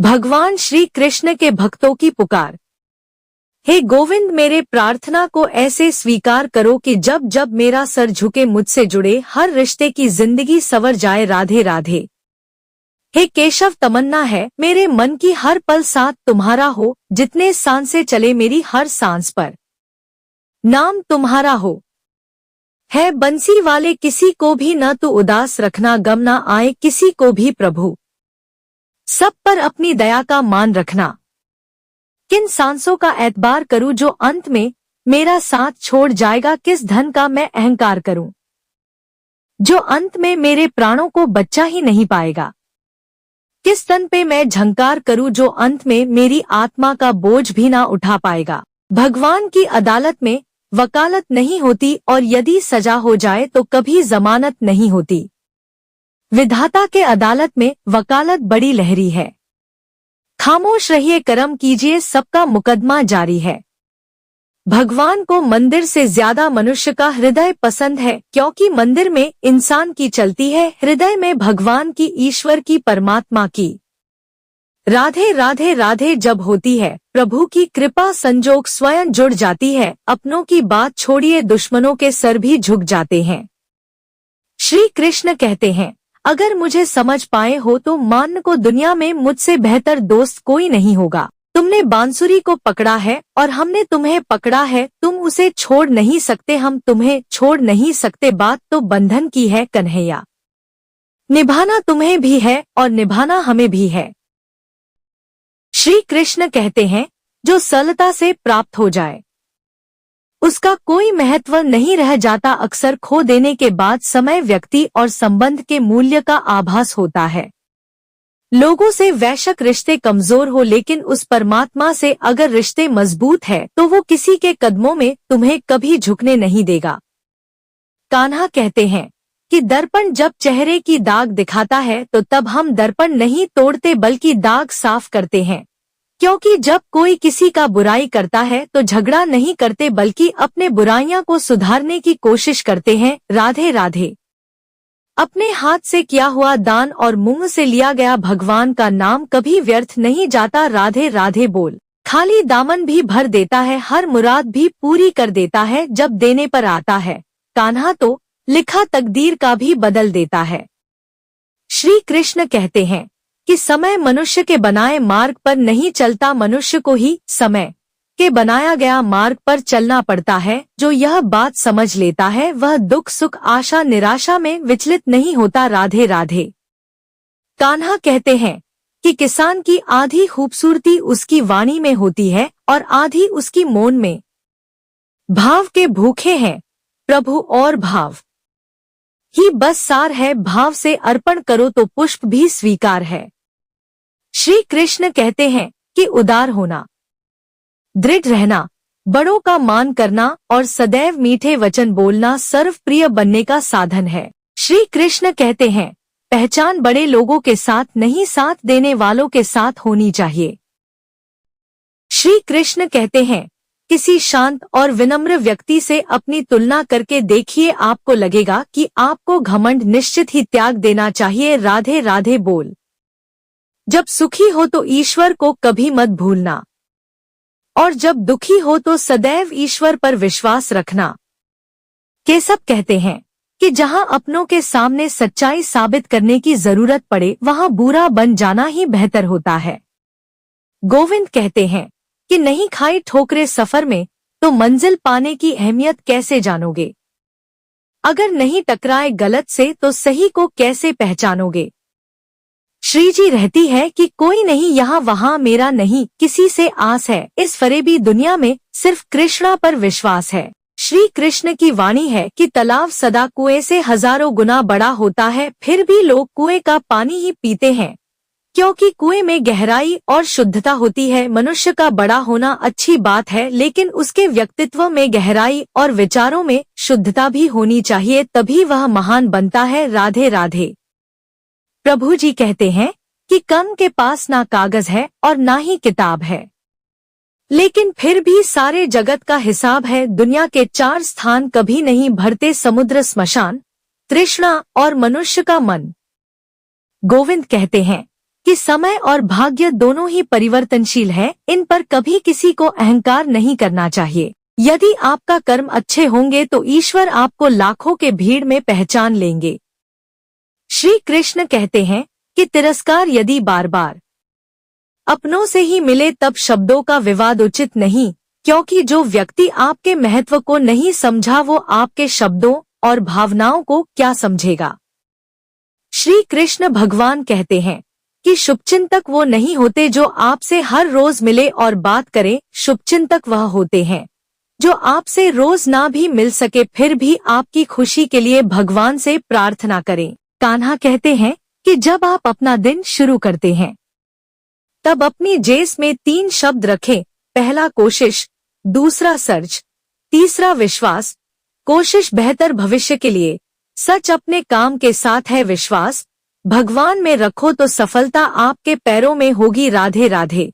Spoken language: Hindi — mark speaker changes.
Speaker 1: भगवान श्री कृष्ण के भक्तों की पुकार। हे गोविंद, मेरे प्रार्थना को ऐसे स्वीकार करो कि जब जब मेरा सर झुके मुझसे जुड़े हर रिश्ते की जिंदगी संवर जाए। राधे राधे। हे केशव, तमन्ना है मेरे मन की हर पल साथ तुम्हारा हो, जितने सांसें चले मेरी हर सांस पर नाम तुम्हारा हो। है बंसी वाले किसी को भी न तू उदास रखना, गम न आए किसी को भी प्रभु, सब पर अपनी दया का मान रखना। किन सांसों का एतबार करूं जो अंत में मेरा साथ छोड़ जाएगा, किस धन का मैं अहंकार करूं जो अंत में मेरे प्राणों को बच्चा ही नहीं पाएगा। किस तन पे मैं झंकार करूं जो अंत में मेरी आत्मा का बोझ भी ना उठा पाएगा। भगवान की अदालत में वकालत नहीं होती, और यदि सजा हो जाए तो कभी जमानत नहीं होती। विधाता के अदालत में वकालत बड़ी लहरी है। खामोश रहिए, कर्म कीजिए, सबका मुकदमा जारी है। भगवान को मंदिर से ज्यादा मनुष्य का हृदय पसंद है, क्योंकि मंदिर में इंसान की चलती है, हृदय में भगवान की, ईश्वर की, परमात्मा की। राधे राधे राधे जब होती है प्रभु की कृपा, संजोग स्वयं जुड़ जाती है। अपनों की बात छोड़िए, दुश्मनों के सर भी झुक जाते हैं। श्री कृष्ण कहते हैं, अगर मुझे समझ पाए हो तो मान को दुनिया में मुझसे बेहतर दोस्त कोई नहीं होगा। तुमने बांसुरी को पकड़ा है और हमने तुम्हें पकड़ा है, तुम उसे छोड़ नहीं सकते, हम तुम्हें छोड़ नहीं सकते। बात तो बंधन की है कन्हैया, निभाना तुम्हें भी है और निभाना हमें भी है। श्री कृष्ण कहते हैं, जो सरलता से प्राप्त हो जाए उसका कोई महत्व नहीं रह जाता। अक्सर खो देने के बाद समय, व्यक्ति और संबंध के मूल्य का आभास होता है। लोगों से वैश्विक रिश्ते कमजोर हो, लेकिन उस परमात्मा से अगर रिश्ते मजबूत है तो वो किसी के कदमों में तुम्हें कभी झुकने नहीं देगा। कान्हा कहते हैं कि दर्पण जब चेहरे की दाग दिखाता है तो तब हम दर्पण नहीं तोड़ते बल्कि दाग साफ करते हैं, क्योंकि जब कोई किसी का बुराई करता है तो झगड़ा नहीं करते बल्कि अपने बुराइयां को सुधारने की कोशिश करते हैं। राधे राधे। अपने हाथ से किया हुआ दान और मुंह से लिया गया भगवान का नाम कभी व्यर्थ नहीं जाता। राधे राधे बोल, खाली दामन भी भर देता है, हर मुराद भी पूरी कर देता है जब देने पर आता है। कान्हा तो लिखा तकदीर का भी बदल देता है। श्री कृष्ण कहते हैं कि समय मनुष्य के बनाए मार्ग पर नहीं चलता, मनुष्य को ही समय के बनाया गया मार्ग पर चलना पड़ता है। जो यह बात समझ लेता है वह दुख सुख आशा निराशा में विचलित नहीं होता। राधे राधे। कान्हा कहते हैं कि किसान की आधी खूबसूरती उसकी वाणी में होती है और आधी उसकी मौन में। भाव के भूखे हैं प्रभु और भाव ही बस सार है, भाव से अर्पण करो तो पुष्प भी स्वीकार है। श्री कृष्ण कहते हैं कि उदार होना, दृढ़ रहना, बड़ों का मान करना और सदैव मीठे वचन बोलना सर्वप्रिय बनने का साधन है। श्री कृष्ण कहते हैं, पहचान बड़े लोगों के साथ नहीं, साथ देने वालों के साथ होनी चाहिए। श्री कृष्ण कहते हैं, किसी शांत और विनम्र व्यक्ति से अपनी तुलना करके देखिए, आपको लगेगा कि आपको घमंड निश्चित ही त्याग देना चाहिए। राधे राधे बोल, जब सुखी हो तो ईश्वर को कभी मत भूलना, और जब दुखी हो तो सदैव ईश्वर पर विश्वास रखना। केशव कहते हैं कि जहां अपनों के सामने सच्चाई साबित करने की जरूरत पड़े वहां बुरा बन जाना ही बेहतर होता है। गोविंद कहते हैं कि नहीं खाई ठोकरे सफर में तो मंजिल पाने की अहमियत कैसे जानोगे। अगर नहीं टकराए गलत से तो सही को कैसे पहचानोगे। श्री जी रहती है कि कोई नहीं यहाँ वहाँ मेरा नहीं किसी से आस है, इस फरेबी दुनिया में सिर्फ कृष्णा पर विश्वास है। श्री कृष्ण की वाणी है कि तालाब सदा कुएं से हजारों गुना बड़ा होता है, फिर भी लोग कुएं का पानी ही पीते हैं, क्योंकि कुएं में गहराई और शुद्धता होती है। मनुष्य का बड़ा होना अच्छी बात है, लेकिन उसके व्यक्तित्व में गहराई और विचारों में शुद्धता भी होनी चाहिए, तभी वह महान बनता है। राधे राधे। प्रभु जी कहते हैं कि कम के पास ना कागज है और ना ही किताब है, लेकिन फिर भी सारे जगत का हिसाब है। दुनिया के 4 स्थान कभी नहीं भरते, समुद्र, स्मशान, तृष्णा और मनुष्य का मन। गोविंद कहते हैं कि कि समय और भाग्य दोनों ही परिवर्तनशील है, इन पर कभी किसी को अहंकार नहीं करना चाहिए। यदि आपका कर्म अच्छे होंगे तो ईश्वर आपको लाखों के भीड़ में पहचान लेंगे। श्री कृष्ण कहते हैं कि तिरस्कार यदि बार बार अपनों से ही मिले तब शब्दों का विवाद उचित नहीं, क्योंकि जो व्यक्ति आपके महत्व को नहीं समझा वो आपके शब्दों और भावनाओं को क्या समझेगा। श्री कृष्ण भगवान कहते हैं कि शुभचिंतक वो नहीं होते जो आपसे हर रोज मिले और बात करे, शुभचिंतक वह होते हैं जो आपसे रोज ना भी मिल सके फिर भी आपकी खुशी के लिए भगवान से प्रार्थना करें। कान्हा कहते हैं कि जब आप अपना दिन शुरू करते हैं तब अपनी जेब में 3 शब्द रखें, पहला कोशिश, दूसरा सर्च, तीसरा विश्वास। कोशिश बेहतर भविष्य के लिए, सच अपने काम के साथ है, विश्वास भगवान में रखो तो सफलता आपके पैरों में होगी। राधे राधे।